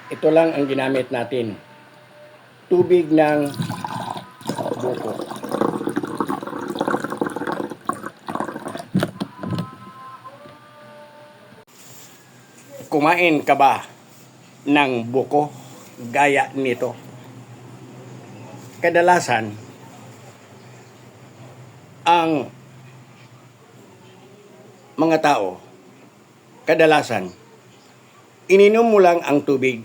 Ito lang ang ginamit natin. Tubig ng buko. Kumain ka ba ng buko gaya nito? Kadalasan, ang mga tao, ininom mo lang ang tubig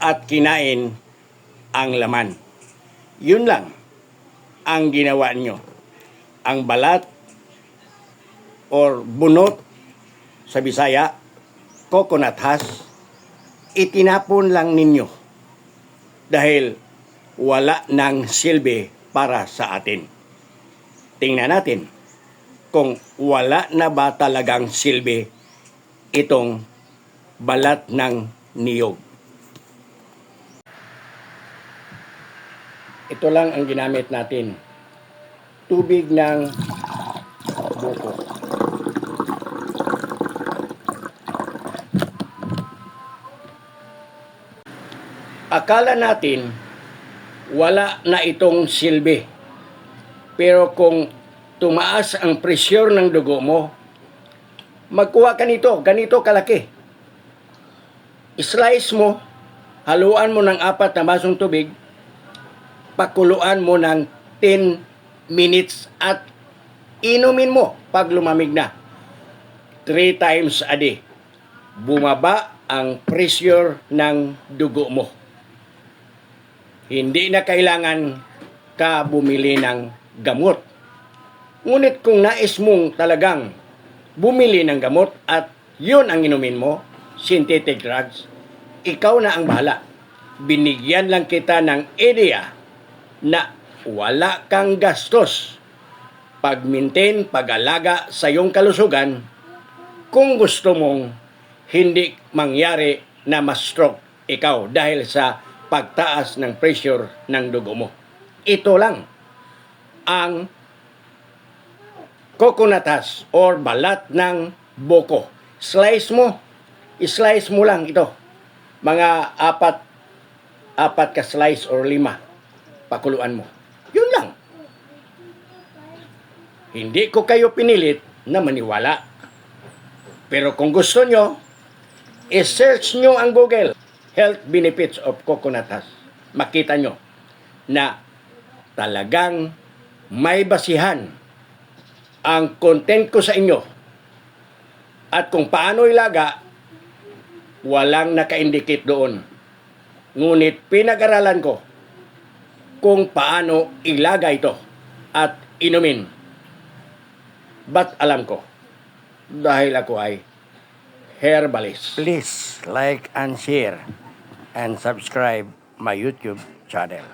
at kinain ang laman. Yun lang ang ginawa nyo. Ang balat or bunot sa Bisaya, coconut husk, itinapon lang ninyo dahil wala nang silbi para sa atin. Tingnan natin kung wala na ba talagang silbi itong balat ng niyog. Ito lang ang ginamit natin. Tubig ng buko. Akala natin wala na itong silbi. Pero kung tumaas ang pressure ng dugo mo, magkuha ka nito, ganito kalaki. Slice mo, haluan mo ng 4 na basong tubig, pakuluan mo ng 10 minutes at inumin mo pag lumamig na. 3 times a day. Bumaba ang pressure ng dugo mo. Hindi na kailangan ka bumili ng gamot. Ngunit kung nais mong talagang bumili ng gamot at yun ang inumin mo, synthetic drugs, ikaw na ang bahala. Binigyan lang kita ng idea na wala kang gastos pag-maintain, pag-alaga sa iyong kalusugan kung gusto mong hindi mangyari na ma-stroke ikaw dahil sa pagtaas ng pressure ng dugo mo. Ito lang ang coconut husk or balat ng buko. Slice mo lang ito. Mga 4 ka slice or 5. Pakuluan mo. Yun lang. Hindi ko kayo pinilit na maniwala. Pero kung gusto nyo, i-search nyo ang Google, health benefits of coconut husk. Makita nyo na talagang may basihan ang content ko sa inyo. At kung paano ilaga, walang naka-indicate doon. Ngunit pinag-aralan ko kung paano ilaga ito at inumin. Ba't alam ko? Dahil ako ay herbalist. Please like and share and subscribe my YouTube channel.